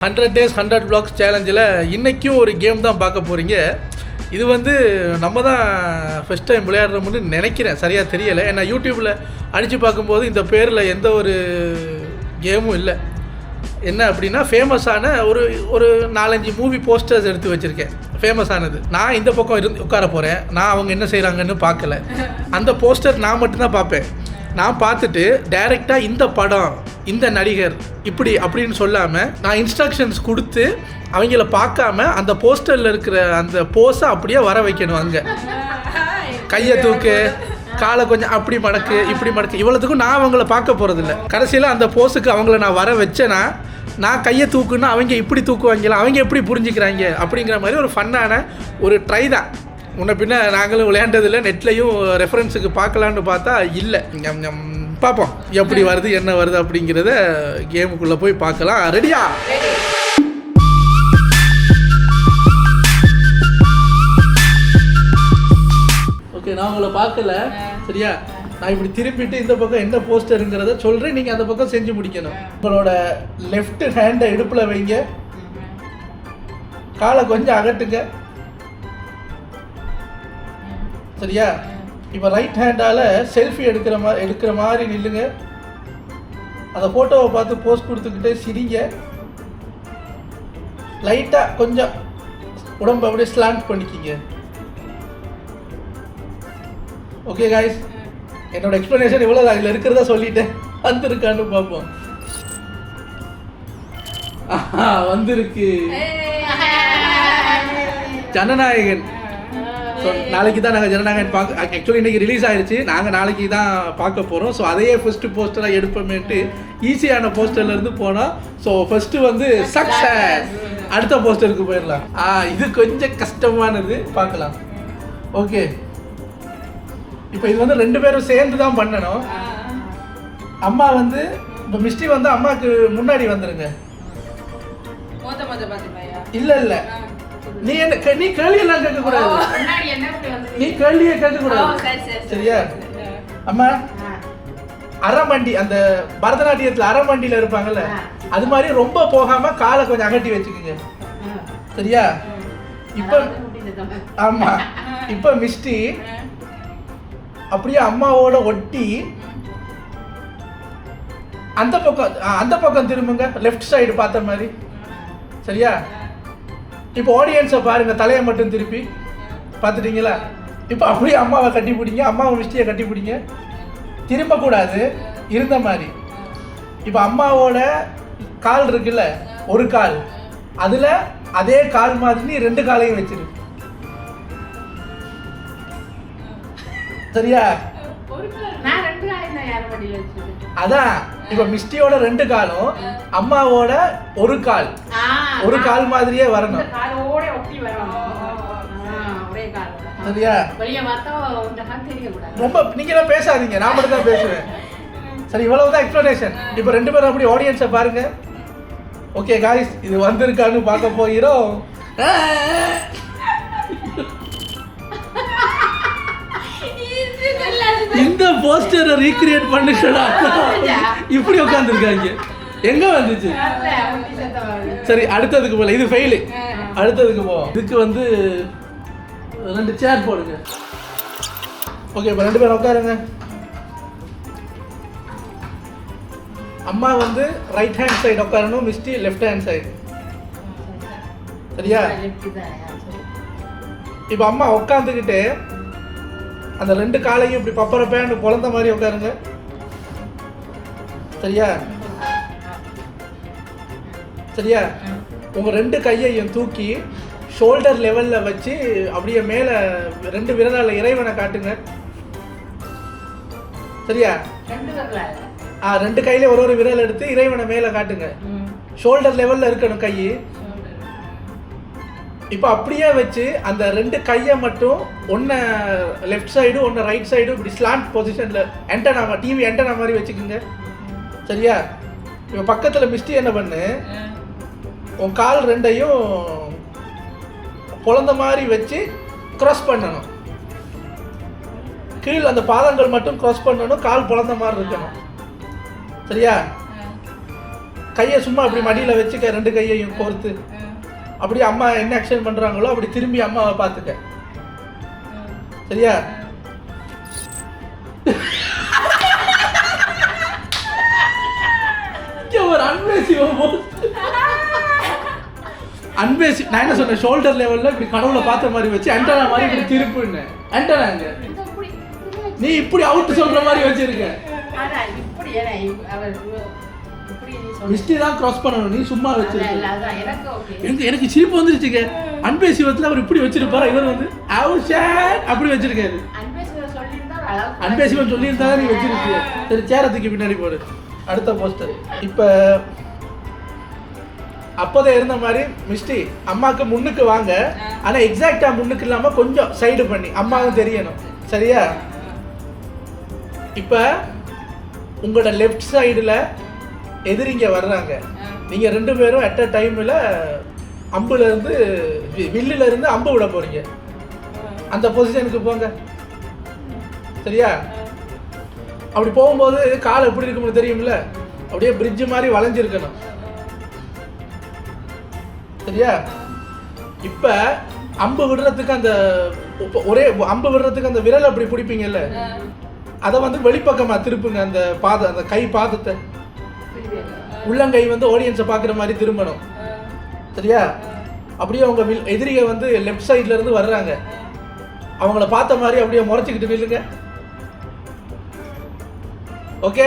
100 days 100 vlogs சேலஞ்சில் இன்றைக்கும் ஒரு game தான் பார்க்க போகிறீங்க. இது வந்து நம்ம தான் ஃபஸ்ட் டைம் விளையாடுறோம்னு நினைக்கிறேன், சரியாக தெரியலை. ஏன்னா யூடியூப்பில் அடித்து பார்க்கும்போது இந்த பேரில் எந்த ஒரு கேமும் இல்லை. என்ன அப்படின்னா ஃபேமஸான ஒரு 4-5 மூவி போஸ்டர்ஸ் எடுத்து வச்சுருக்கேன், ஃபேமஸானது. நான் இந்த பக்கம் இருந்து உட்கார போகிறேன், நான் அவங்க என்ன செய்கிறாங்கன்னு பார்க்கல. அந்த போஸ்டர் நான் மட்டும்தான் பார்ப்பேன். நான் பார்த்துட்டு டைரெக்டாக இந்த படம், இந்த நடிகர் இப்படி அப்படின்னு சொல்லாமல் நான் இன்ஸ்ட்ரக்ஷன்ஸ் கொடுத்து அவங்கள பார்க்காம அந்த போஸ்டரில் இருக்கிற அந்த போஸை அப்படியே வர வைக்கணும். அங்கே கையை தூக்கு, காலை கொஞ்சம் அப்படி மடக்கு, இப்படி மடக்கு, இவ்வளோத்துக்கும் நான் அவங்கள பார்க்க போகிறதில்ல. கடைசியில் அந்த போஸுக்கு அவங்கள நான் வர வச்சேன்னா நான் கையை தூக்குன்னா அவங்க இப்படி தூக்குவாங்களா, அவங்க எப்படி புரிஞ்சுக்கிறாங்க அப்படிங்கிற மாதிரி ஒரு ஃபன்னான ஒரு ட்ரை தான். முன்ன பின்ன நாங்களும் விளையாண்டதில்லை, நெட்லேயும் ரெஃபரன்ஸுக்கு பார்க்கலான்னு பார்த்தா இல்லை. பார்ப்போம் எப்படி வருது என்ன வருது அப்படிங்கிறத கேமுக்குள்ளே போய் பார்க்கலாம். ரெடியா? ஓகே, நான் உங்களை பார்க்கல, சரியா? நான் இப்படி திருப்பிட்டு இந்த பக்கம் என்ன போஸ்டருங்கிறத சொல்கிறேன், நீங்கள் அந்த பக்கம் செஞ்சு முடிக்கணும். உங்களோட லெஃப்ட் ஹேண்டை இடுப்பில் வைங்க, காலை கொஞ்சம் அகட்டுங்க, சரியா? இப்போ ரைட் ஹேண்டால் செல்ஃபி எடுக்கிற மாதிரி நில்லுங்க. அந்த ஃபோட்டோவை பார்த்து போஸ்ட் கொடுத்துக்கிட்டே சிரிங்க. லைட்டாக கொஞ்சம் உடம்பு அப்படியே ஸ்லாண்ட் பண்ணிக்கிங்க. ஓகே காய்ஸ், என்னோட எக்ஸ்ப்ளனேஷன் இவ்வளோ தான். இதில் இருக்கிறதா சொல்லிட்டேன். வந்திருக்கான்னு பார்ப்போம். வந்திருக்கு ஜனநாயகன். ஸோ நாளைக்கு தான் நாங்கள் ஜனநாயகன் பார்க்க, ஆக்சுவலி இன்றைக்கி ரிலீஸ் ஆகிடுச்சு, நாங்கள் நாளைக்கு தான் பார்க்க போகிறோம். ஸோ அதையே ஃபஸ்ட்டு போஸ்டராக எடுப்போமேட்டு ஈஸியான போஸ்டர்லேருந்து போனோம். ஸோ ஃபஸ்ட்டு வந்து சக்ஸஸ். அடுத்த போஸ்டருக்கு போயிடலாம். இது கொஞ்சம் கஷ்டமானது, பார்க்கலாம். ஓகே, இப்போ இது வந்து 2 பேரும் சேர்ந்து தான் பண்ணணும். அம்மா வந்து இப்போ மிஸ்டி வந்து அம்மாவுக்கு முன்னாடி வந்துடுங்க. இல்லை நீ கேள்வி எல்லாம் கேட்க கூடாது, நீ கேள்வியே கேட்க கூடாது, சரியா? அம்மா அரைமண்டி, அந்த பரதநாட்டியத்துல அரைமண்டியில இருப்பாங்கல்ல, அது மாதிரி ரொம்ப போகாம காலை கொஞ்சம் அகட்டி வச்சுக்கோங்க, சரியா? இப்ப ஆமா, இப்ப மிஸ்டி அப்படியே அம்மாவோட ஒட்டி அந்த பக்கம் திரும்புங்க, லெஃப்ட் சைடு பார்த்த மாதிரி, சரியா? இப்போ ஆடியன்ஸை பாருங்கள், தலையை மட்டும் திருப்பி பார்த்துட்டீங்களா? இப்போ அப்படியே அம்மாவை கட்டி பிடிங்க, அம்மாவை மிஸ்டியை கட்டி பிடிங்க, திரும்பக்கூடாது, இருந்த மாதிரி. இப்போ அம்மாவோட கால் இருக்குல்ல, ஒரு கால், அதில் அதே கால் மாதிரி 2 காலையும் வச்சிரு, சரியா? அதான் இப்ப மிஸ்டியோட 2 காலும் அம்மாவோட ஒரு கால் மாதிரியே வரணும், சரியா? ரொம்ப நீங்க பேசாதீங்க, நான் மட்டும் தான் பேசுவேன், சரி? இவ்வளவுதான் எக்ஸ்பிளனேஷன். இப்ப 2 பேரும் அப்படி ஆடியன்ஸை பாருங்க. ஓகே காய்ஸ், இது வந்திருக்கான்னு பார்க்க போகிறோம். இந்த போஸ்டரை ரீக்ரியேட் பண்ணுங்கடா. இப்படி உட்காந்துருக்காங்க, எங்க வந்துச்சு? சரி, அடுத்ததுக்கு போல, இது ஃபெயிலு. அடுத்ததுக்கு போவோம். இதுக்கு வந்து 2 சேர் போடுங்க. ஓகே, இப்போ 2 பேரும் உட்காருங்க. அம்மா வந்து ரைட் ஹேண்ட் சைடு உட்காரணும், மிஸ்டி லெஃப்ட் ஹேண்ட் சைடு, சரியா? இப்போ அம்மா உட்காந்துக்கிட்டு அந்த 2 காலையும் இப்படி பப்பரப்பேன்னு குழந்த மாதிரி உட்காருங்க, சரியா? சரியா? உங்க 2 கையையும் தூக்கி ஷோல்டர் லெவல்ல வச்சு அப்படியே மேல 2 விரலால இறைவனை காட்டுங்க, சரியா? 2 கையில ஒரு விரல் எடுத்து இறைவனை மேல காட்டுங்க. ஷோல்டர் லெவல்ல இருக்கணும் கை. இப்போ அப்படியே வச்சு அந்த 2 கையை மட்டும் ஒன்று லெஃப்ட் சைடு ஒன்று ரைட் சைடு இப்படி ஸ்லாண்ட் பொசிஷனில் ஆண்டனா, டிவி ஆண்டனா மாதிரி வச்சுக்கோங்க, சரியா? இப்போ பக்கத்தில் மிஸ்டி என்ன பண்ணு, உன் கால் 2ஐயும் குழந்த மாதிரி வச்சு க்ராஸ் பண்ணணும். கீழே அந்த பாதங்கள் மட்டும் க்ராஸ் பண்ணணும், கால் குழந்த மாதிரி இருக்கணும், சரியா? கையை சும்மா அப்படி மடியில் வச்சுக்க, 2 கையையும் கோர்த்து அப்படியே அம்மா என்ன ஆக்ஷன் பண்ணுறாங்களோ அப்படி திரும்பி அம்மாவை பார்த்துக்க. சரியா? ஒரு அன்பேசி நான் என்ன சொன்னேன், ஷோல்டர் லெவலில் இப்படி கடவுளை பார்த்த மாதிரி வச்சு ஆண்டனா மாதிரி இப்படி திருப்புன்னு. ஆண்டனாங்க நீ இப்படி அவுட் சொல்கிற மாதிரி வச்சிருக்க. மிஸ்டி தான் கிராஸ் பண்ணணும், நீ சும்மா வச்சிருக்க. எனக்கு சிரிப்பு வந்துருச்சுங்க. அன்பேசிவத்தில் அவர் இப்படி வச்சிருப்பாரு, இவர் வந்து அப்படி வச்சிருக்காரு. அன்பேசிவன் சொல்லியிருந்தா நீ வச்சிருக்கிய. சரி, சேரத்துக்கு பின்னாடி போடு. அடுத்த போஸ்டர். இப்போ அப்போதான் இருந்த மாதிரி மிஸ்டி அம்மாவுக்கு முன்னுக்கு வாங்க, ஆனால் எக்ஸாக்டா முன்னுக்கு இல்லாமல் கொஞ்சம் சைடு பண்ணி அம்மாவும் தெரியணும். சரியா? இப்போ உங்களோட லெஃப்ட் சைடில் எதிரிங்க வர்றாங்க. நீங்கள் 2 பேரும் அட் அ டைமில் அம்புலேருந்து வில்லில் அம்பு விட போகிறீங்க. அந்த பொசிஷனுக்கு போங்க. சரியா? அப்படி போகும்போது கால் எப்படி இருக்கும்னு தெரியும்ல, அப்படியே பிரிட்ஜ் மாதிரி வளைஞ்சிருக்கணும். சரியா? இப்போ அம்பு விடுறதுக்கு அந்த ஒரே அம்பு விடுறதுக்கு அந்த விரல் அப்படி பிடிப்பீங்கல்ல, அதை வந்து வெளிப்பக்கமாக திருப்புங்க. அந்த பாதம், அந்த கை பாதத்தை உள்ளங்கை வந்து ஆடியன்ஸை பார்க்குற மாதிரி திரும்பணும். சரியா? அப்படியே அவங்க எதிரிக வந்து லெஃப்ட் சைட்ல இருந்து வர்றாங்க, அவங்கள பார்த்த மாதிரி அப்படியே முறைச்சிக்கிட்டு நில்லுங்க. ஓகே?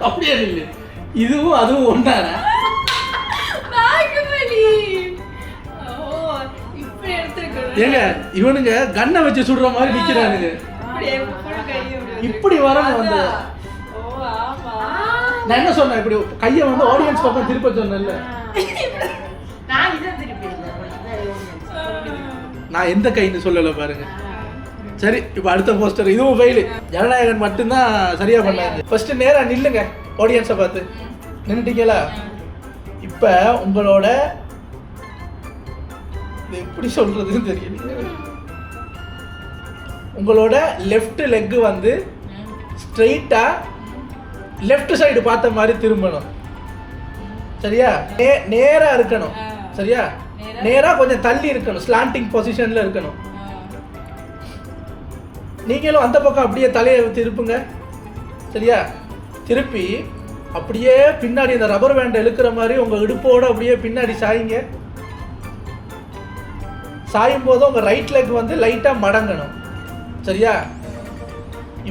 அப்படியே நில்லு. இதுவும் அதுவும் ஒன்றான ஏங்க, இவனுங்க கண்ணை வச்சு சுடுற மாதிரி நிக்கிறானுங்க. இப்படி வரணும் வந்து நான் என்ன சொன்னேன், இப்படி கையை வந்து ஆடியன்ஸ் பக்கம் திருப்ப சொன்னேன்ல. நான் எந்த கைன்னு சொல்லல பாருங்க. சரி, இப்போ அடுத்த போஸ்டர். இதுவும் ஃபெயில். ஜனநாயகன் மட்டும்தான் சரியா பண்ணாங்க. ஃபர்ஸ்ட் நேரா நில்லுங்க, ஆடியன்ஸை பார்த்து நின்றுட்டீங்களா? இப்போ உங்களோட எப்படி சொல்றதுன்னு தெரியல, உங்களோட லெஃப்ட் லெக் வந்து ஸ்ட்ரெயிட்டா லெஃப்ட் சைடு பார்த்த மாதிரி திரும்பணும். சரியா? நேரா இருக்கணும். சரியா? நேரா கொஞ்சம் தள்ளி இருக்கணும், ஸ்லாண்டிங் பொசிஷன்ல இருக்கணும். நீங்களும் அந்த பக்கம் அப்படியே தலையை திருப்புங்க. சரியா? திருப்பி அப்படியே பின்னாடி இந்த ரப்பர் பேண்டை இழுக்கிற மாதிரி உங்க இடுப்போட அப்படியே பின்னாடி சாயுங்க. சாயும் போது உங்க ரைட் லெக் வந்து லைட்டா மடங்கணும். சரியா?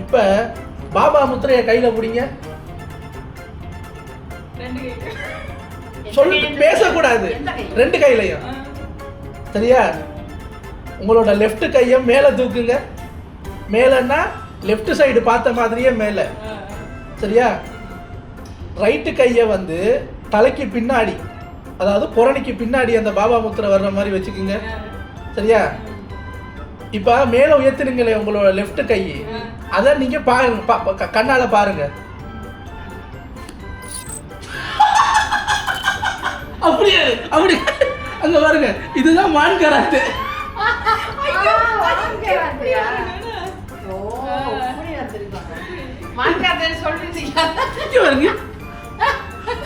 இப்ப பாபா முத்திரைய கையில பிடிங்க. சொல்லு, பேசக்கூடாது. 2 கையிலையும். சரியா? உங்களோட லெஃப்ட் கையை மேல தூக்குங்க. மேலன்னா லெஃப்ட் சைடு பார்த்த மாதிரியே மேல. சரியா? ரைட்டு கையை வந்து தலைக்கு பின்னாடி, அதாவது புறணிக்கு பின்னாடி அந்த பாபா முத்திரை வர்ற மாதிரி வச்சுக்கோங்க. சரியா? இப்போ மேலே உயர்த்துனீங்களே உங்களோட லெஃப்ட் கை, அதை நீங்க பாருங்க, கண்ணால பாருங்க. அப்படியே அப்படி அங்க பாருங்க. இதுதான் மான் கராத்தே.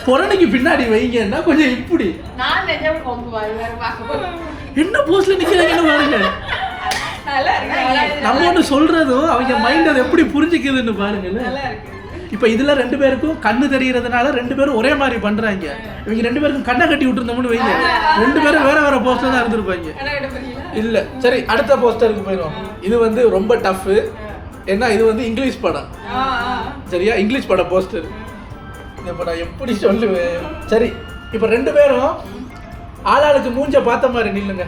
புறணிக்கு பின்னாடி வைங்கன்னா கொஞ்சம் இப்படி என்ன போஸ்ட்ல நிக்கிறாங்கன்னு பாருங்க. நம்ம ஒன்று சொல்றதும் அவங்க மைண்ட் அதை எப்படி புரிஞ்சுக்குதுன்னு பாருங்க. இப்போ இதுல 2 பேருக்கும் கண்ணு தெரியறதுனால 2 பேரும் ஒரே மாதிரி பண்றாங்க. இவங்க 2 பேருக்கும் கண்ணை கட்டி விட்டுருந்தோம்னு வைங்க, 2 பேரும் வேற வேற போஸ்டர் தான் இருந்திருப்பாங்க. இல்ல, சரி, அடுத்த போஸ்டருக்கு போயிடும். இது வந்து ரொம்ப டஃப். ஏன்னா இது வந்து இங்கிலீஷ் படம். சரியா? இங்கிலீஷ் படம் போஸ்டர். இந்த படம் எப்படி சொல்லுவேன்? சரி, இப்போ 2 பேரும் ஆளாளுக்கு மூஞ்ச பார்த்த மாதிரி நில்லுங்க.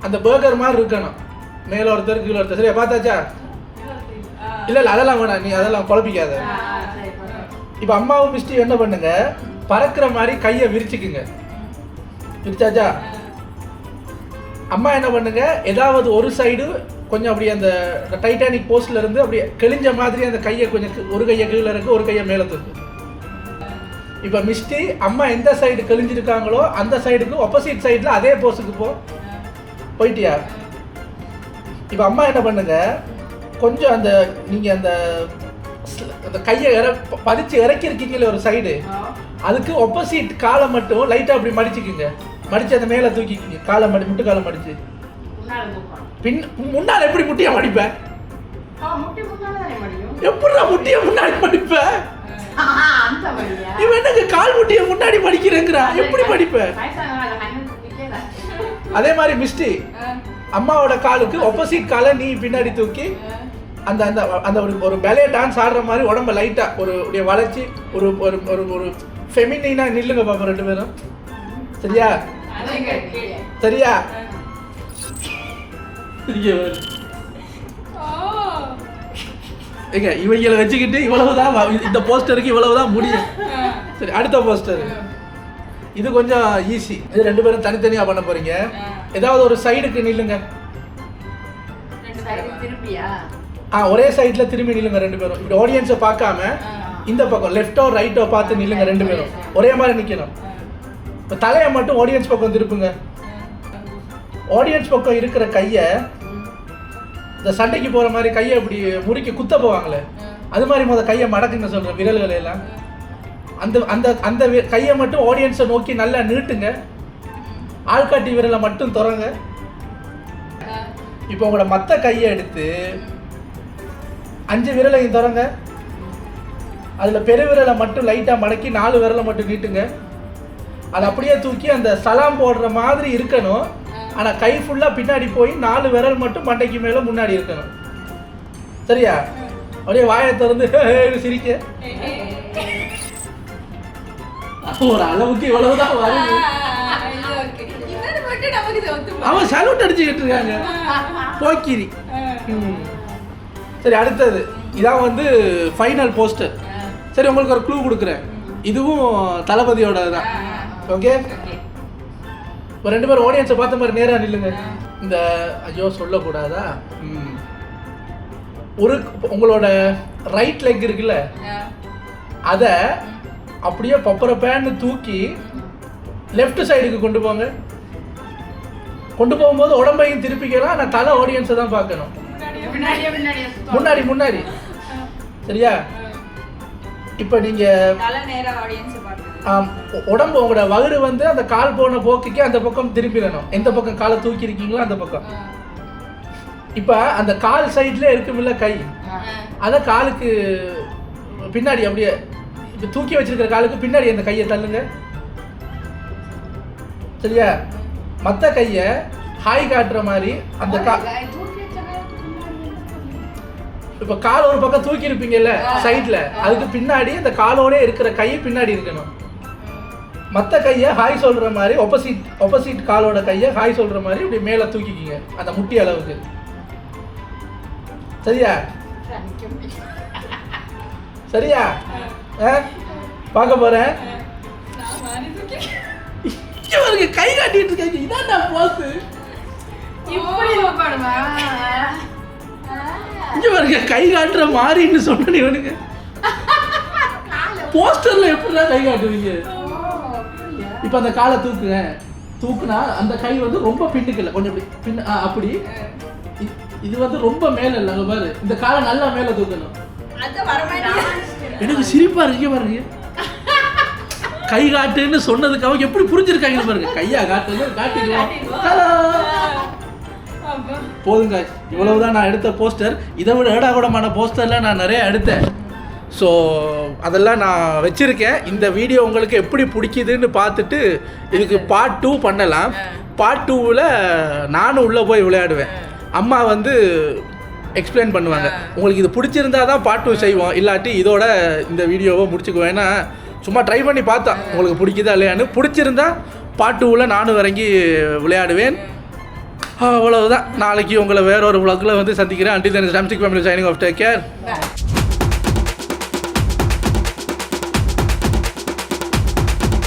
அந்த பர்கர் மாதிரி இருக்கணும். மேல ஒருத்தர் கீழே ஒருத்தர். சரியா? பார்த்தாச்சா? இல்ல அதெல்லாம் வேணாம், நீ அதெல்லாம் குழப்பிக்காத. இப்போ அம்மாவும் மிஸ்டி என்ன பண்ணுங்க, பறக்கிற மாதிரி கையை விரிச்சுக்குங்க. விரிச்சாச்சா? அம்மா என்ன பண்ணுங்க, ஏதாவது ஒரு சைடு கொஞ்சம் அப்படி அந்த டைட்டானிக் போஸ்ட்ல இருந்து அப்படியே கிழிஞ்ச மாதிரி அந்த கையை கொஞ்சம், ஒரு கையை கீழே இருக்கு, ஒரு கையை மேலே தூக்கு. இப்போ மிஸ்டி அம்மா எந்த சைடு கிழிஞ்சிருக்காங்களோ அந்த சைடுக்கு ஆப்போசிட் சைடில் அதே போஸுக்கு போயிட்டியா? இப்போ அம்மா என்ன பண்ணுங்க, கொஞ்சம் அந்த நீங்கள் அந்த கையை பதிச்சு இறக்கிருக்கீங்களே ஒரு சைடு, அதுக்கு ஆப்போசிட் காலை மட்டும் லைட்டாக அப்படி மடிச்சுக்குங்க. மடித்து அந்த மேலே தூக்கிக்கிங்க. காலை முட்டு காலை மடிச்சு முன்னால் எப்படி முட்டியை மடிப்பேன்? எப்படிடா முட்டியை முன்னாடி மடிப்பேன்? இவன் என்னங்க கால் முட்டியை முன்னாடி மடிக்கிறேங்கிறா, எப்படி மடிப்பேன்? அதே மாதிரி மிஸ்டி அம்மாவோட காலுக்கு ஆப்போசிட் காலை நீ பின்னாடி தூக்கி அந்த அந்த அந்த ஒரு பேலே டான்ஸ் ஆடுற மாதிரி உடம்ப லைட்டா ஒரு வளைச்சி ஒரு ஒரு ஒரு ஒரு ஃபெமினா நில்லுங்க பாப்போம் 2 பேரும். சரியா? சரியா? ஏங்க இவங்களை வச்சுக்கிட்டு இவ்வளவுதான் இந்த போஸ்டருக்கு இவ்வளவுதான் முடியும். சரி, அடுத்த போஸ்டர். இது கொஞ்சம் ஈஸி. இது 2 பேரும் தனித்தனியா பண்ண போறீங்க. ஏதாவது ஒரு சைடுக்கு நில்லுங்க. ஒரே சைடுல திரும்பி நில்லுங்க 2 பேரும். இப்படி ஆடியன்ஸை பார்க்காம இந்த பக்கம் லெஃப்டோ ரைட்டோ பார்த்து நில்லுங்க 2 பேரும். ஒரே மாதிரி நிக்கணும். இப்போ தலையை மட்டும் ஆடியன்ஸ் பக்கம் திருப்புங்க. ஆடியன்ஸ் பக்கம் இருக்கிற கையை இந்த சண்டைக்கு போற மாதிரி கையை இப்படி முறுக்கி குத்த போவாங்களே, அது மாதிரி கையை மடக்குங்க சொல்ற விரல்களை எல்லாம். அந்த அந்த அந்த கையை மட்டும் ஆடியன்ஸை நோக்கி நல்லா நீட்டுங்க. ஆள்காட்டி விரலை மட்டும் திறங்க. இப்போ உங்களோட மற்ற கையை எடுத்து 5 விரலையும் திறங்க. அதில் பெரு விரலை மட்டும் லைட்டாக மடக்கி 4 விரலை மட்டும் நீட்டுங்க. அது அப்படியே தூக்கி அந்த சலாம் போடுற மாதிரி இருக்கணும். ஆனால் கை ஃபுல்லாக பின்னாடி போய் 4 விரல் மட்டும் மண்டைக்கு மேலே முன்னாடி இருக்கணும். சரியா? அப்படியே வாயை திறந்து சிரிக்க. ஒரு அளவுக்கு இவ்வளவுதான் வருது. அவன் சலூட் அடிச்சுக்கிட்டு இருக்காங்க போக்கிரி. சரி, அடுத்தது இதான் ஃபைனல் போஸ்டர். சரி, உங்களுக்கு ஒரு க்ளூ கொடுக்குறேன். இதுவும் தளபதியோட தான். ஓகே, இப்போ 2 பேரும் ஆடியன்ஸை பார்த்த மாதிரி நேராக நில்லுங்க. இந்த ஐயோ சொல்லக்கூடாதா, உங்களோட ரைட் லெக் இருக்குல்ல, அதை அப்படியே பப்பரப்பேன்னு தூக்கி லெஃப்ட் சைடுக்கு கொண்டு போங்க. கொண்டு போகும்போது உடம்பையும் திருப்பிக்கலாம். ஆனால் தலை ஆடியன்ஸை தான் பார்க்கணும். முன்னாடி முன்னாடி. சரியா? இப்போ நீங்கள் உடம்பு உங்களோட வயிறு அந்த கால் போன போக்குக்கு அந்த பக்கம் திருப்பிடணும். எந்த பக்கம் காலை தூக்கி இருக்கீங்களோ அந்த பக்கம். இப்போ அந்த கால் சைட்ல இருக்குமில்ல கை, அதை காலுக்கு பின்னாடி அப்படியே தூக்கி வச்சிருக்கிற காலுக்கு பின்னாடி அந்த கையை தள்ளுங்க. சரியா? மற்ற கையை ஹாய் காட்டுற மாதிரி அந்த இப்போ கால் ஒரு பக்கம் தூக்கி இருப்பீங்கல்ல சைட்ல, அதுக்கு பின்னாடி அந்த காலோட இருக்கிற கையை பின்னாடி இருக்கணும். மற்ற கையை ஹாய் சொல்ற மாதிரி ஆப்போசிட் காலோட கையை ஹாய் சொல்ற மாதிரி இப்படி மேலே தூக்கிக்கிங்க அந்த முட்டி அளவுக்கு. சரியா? சரியா? பார்க்க போறேன். கை காட்டிட்டு இருக்காங்க. இதான் போஸ். இங்க பாருங்க, கை காட்டுற மாதிரின்னு சொன்ன இவனுங்க. போஸ்டர்ல எப்படிதான் கை காட்டுவீங்க? இப்ப அந்த காலை தூக்குங்க. தூக்குனா அந்த கை ரொம்ப பின்னுக்குல, கொஞ்சம் பின்ன அப்படி. இது ரொம்ப மேல இல்ல. அங்க பாரு, இந்த காலை நல்லா மேல தூக்கணும். எனக்கு சிரிப்பா இருக்கு பாருங்க. கை காட்டுன்னு சொன்னதுக்கு அவங்க எப்படி புரிஞ்சிருக்காங்க பாருங்க. கையா காட்டுன்னு காட்டிக்கலாம். போதுங்க, இவ்வளவுதான் நான் எடுத்த போஸ்டர். இதை விட ஏடாகூடமான போஸ்டர்லாம் நான் நிறைய எடுத்தேன். ஸோ அதெல்லாம் நான் வச்சுருக்கேன். இந்த வீடியோ உங்களுக்கு எப்படி பிடிக்குதுன்னு பார்த்துட்டு இதுக்கு பார்ட் 2 பண்ணலாம். பார்ட் 2வில் நானும் உள்ளே போய் விளையாடுவேன். அம்மா எக்ஸ்பிளைன் பண்ணுவாங்க. உங்களுக்கு இது பிடிச்சிருந்தா தான் பார்ட் 2 செய்வோம், இல்லாட்டி இதோட இந்த வீடியோவை முடிச்சுக்குவேன். ஏன்னா சும்மா ட்ரை பண்ணி பார்த்தா உங்களுக்கு பிடிக்குதா இல்லையான்னு. பிடிச்சிருந்தா பார்ட் 2வில் நானும் இறங்கி விளையாடுவேன். அவ்வளவுதான். நாளைக்கு உங்களை வேற ஒரு vlogல சந்திக்கிறேன். Until then, I'm Ramsik family signing off. Take care.